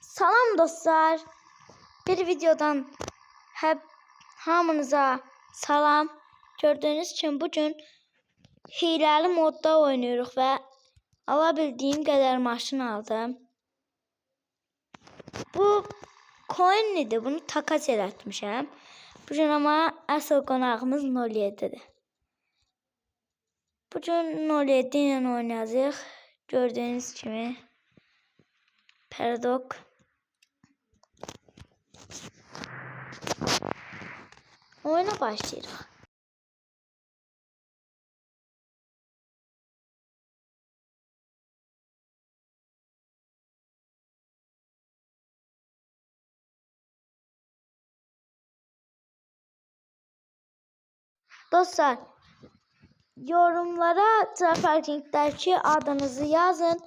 Salam dostlar. Bir videodan hamınıza salam. Gördüğünüz için bugün hileli modda oynuyoruz ve alabildiyim kadar maşın aldım. Bu coin idi. Bunu takas etmişəm. Bugün ama asıl qonağımız 07'dir. Bugün 07 ile oynayacağıq. Gördüğünüz kimi Paradox. Oyuna başlayırıq. Dostlar, yorumlara Trafarking'deki adınızı yazın.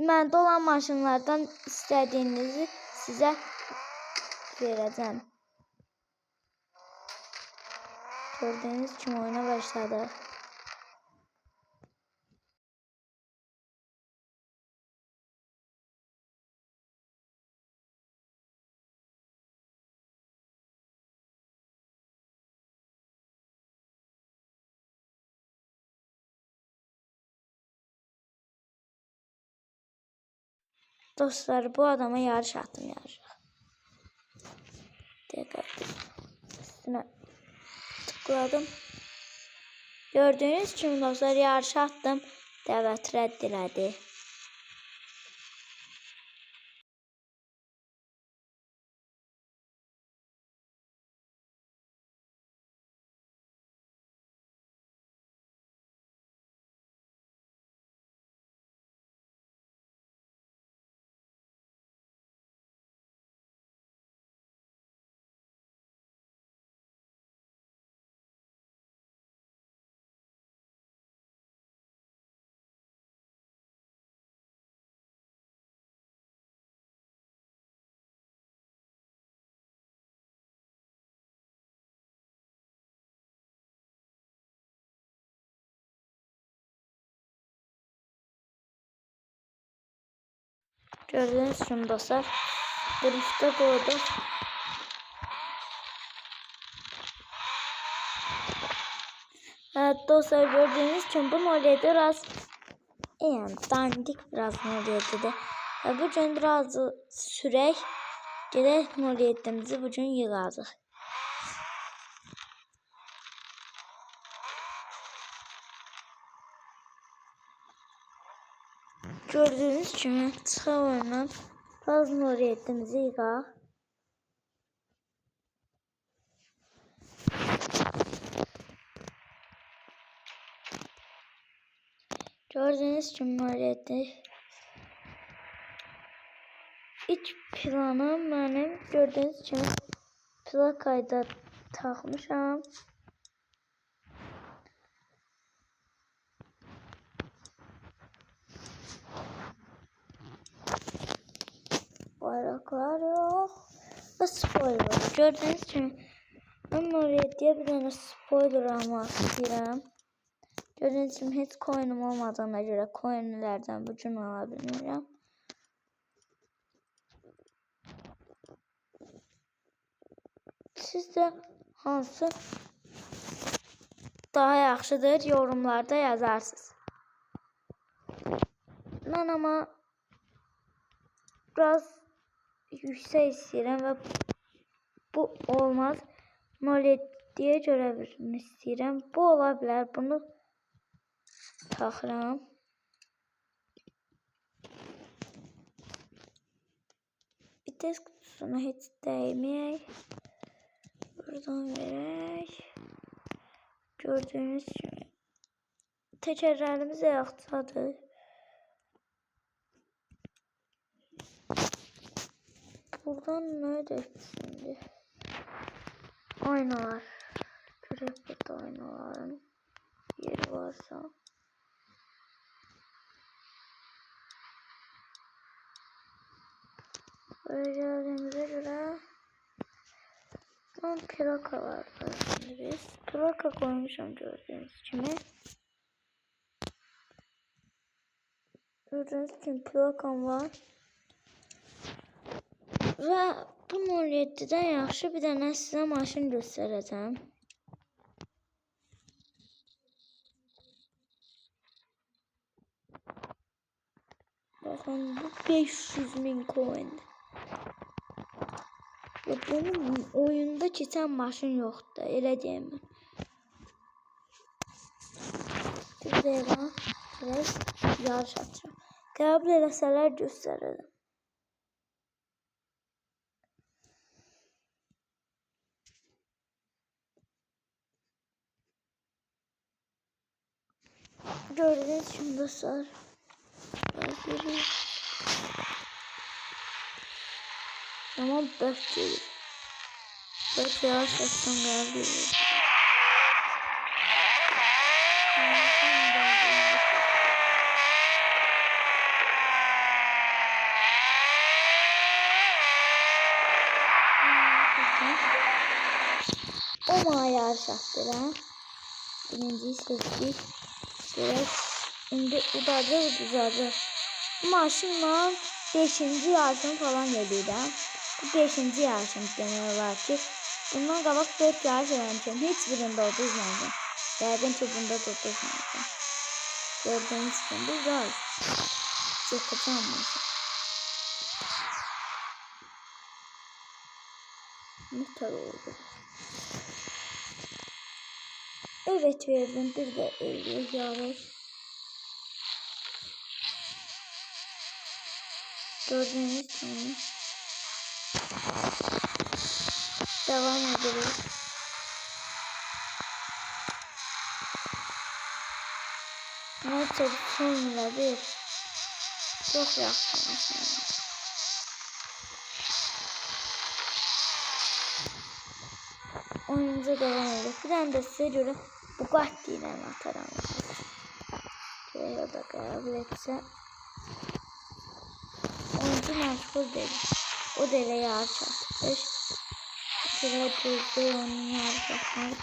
Məndə olan maşınlardan istədiyinizi sizə verəcəm. Gördüğünüz kimi oyuna başladı. Dostlar, bu adama yarış attım yarış. Tekrar üstüne tıkladım. Gördüğünüz kimi dostlar yarış attım. Dəvət rədd elədi. Gördüğünüz kimi dostlar drift'e koydum. Evet dostlar, gördüğünüz kimi bu modeli biraz yani dandik biraz modelidir. Ve bugün biraz sürək gedək modelimizi bugün yığacaq. Gördüğünüz kimi çıxaq oyundan biraz modelimizi yığaq. Gördüğünüz kimi modeli İlk planım benim gördüğünüz kimi plakayı da takmışam. Bayraklar yok. Ve spoiler. Gördüğünüz kimi ben oraya diye bir tane spoiler almak istedim. Gördüğünüz kimi hiç coin'im olmadığına göre coin'lerden bugün alabilirim. Sizce hansı daha yaxşıdır yorumlarda yazarsınız. Ben ama biraz yüksek istəyirəm ve bu olmaz. 07'ye görə birini istəyirəm. Bu olabilir. Bunu taxıram. Vites kutusuna hiç değmeyək. Buradan verək. Gördüğünüz kimi təkərlərimiz ayaqdadır. Buradan ne edək şimdi? Aynalar. Görək burada aynaların yeri varsa. Böyle geldiğimize göre plaka var. Şimdi biz plaka koymuşum gördüğünüz gibi. Gördüğünüz gibi plakam var. Və bu 07-dən yaxşı bir dənə sizə maşın göstərəcəm. Baxın, bu 500.000 coindir. Və bunun oyunda keçən maşın yoxdur, elə deyim mən. Bir dəqiqə, biraz yarış açacağım. Qəbul eləsələr göstərirəm. Gördüğünüz kimi dostlar. Tamam, 4 değil. 4 yavaş açsam geldi. O maya şahtır ha. Birinciyi seçtik. Şimdi udadı. Maşınla 5. yarışım falan geliyor da. Bu 5. yarışım deniyorlar ki. Bundan qabaq 4 yarış öğrenmişim. Hiçbirinde uduzmadım. Yəqin ki bunda da uduzmadım. Gördüğünüz gibi bu var. Çıkacağım maşın. Muhtar oldu. Evet, verdim. Bir de 50 yarış. Gördüğünüz gibi. Devam ediyoruz. Neyse, Formula 1 çok yaklaşmış. Oyunumuza devam edelim. Bir tane de size göre Bugatti ile atarım. Şöyle da kabul etse. Oyuncu meşgul değil. O dele yarış atmış. Şuraya durdu, onun yarış atmak.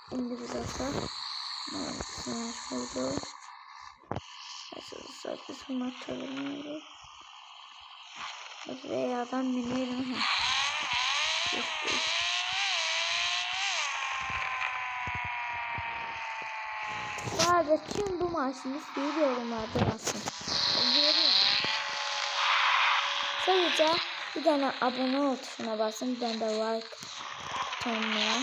Şimdi biz atar. Meşguldu. Nasıl biz bunu atalım. Buraya adam binelim. Bu arada kim bu maşını istiyor yorumlarda yazsın. Sadece bir tane abone ol tuşuna basın, bir tane de like butonuna.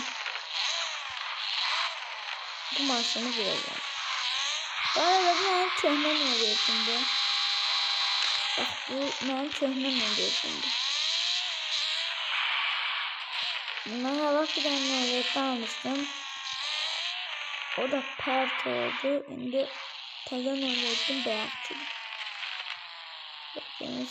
Bu maşını vereceğim. Bu arada bu benim köhnə mövzumdu. Bak, bu benim köhnə mövzumdu. Bundan qabaq bir tane mövzumda almıştım. O da pert oldu. Şimdi təzə mövzum bəyətdim. Bakın.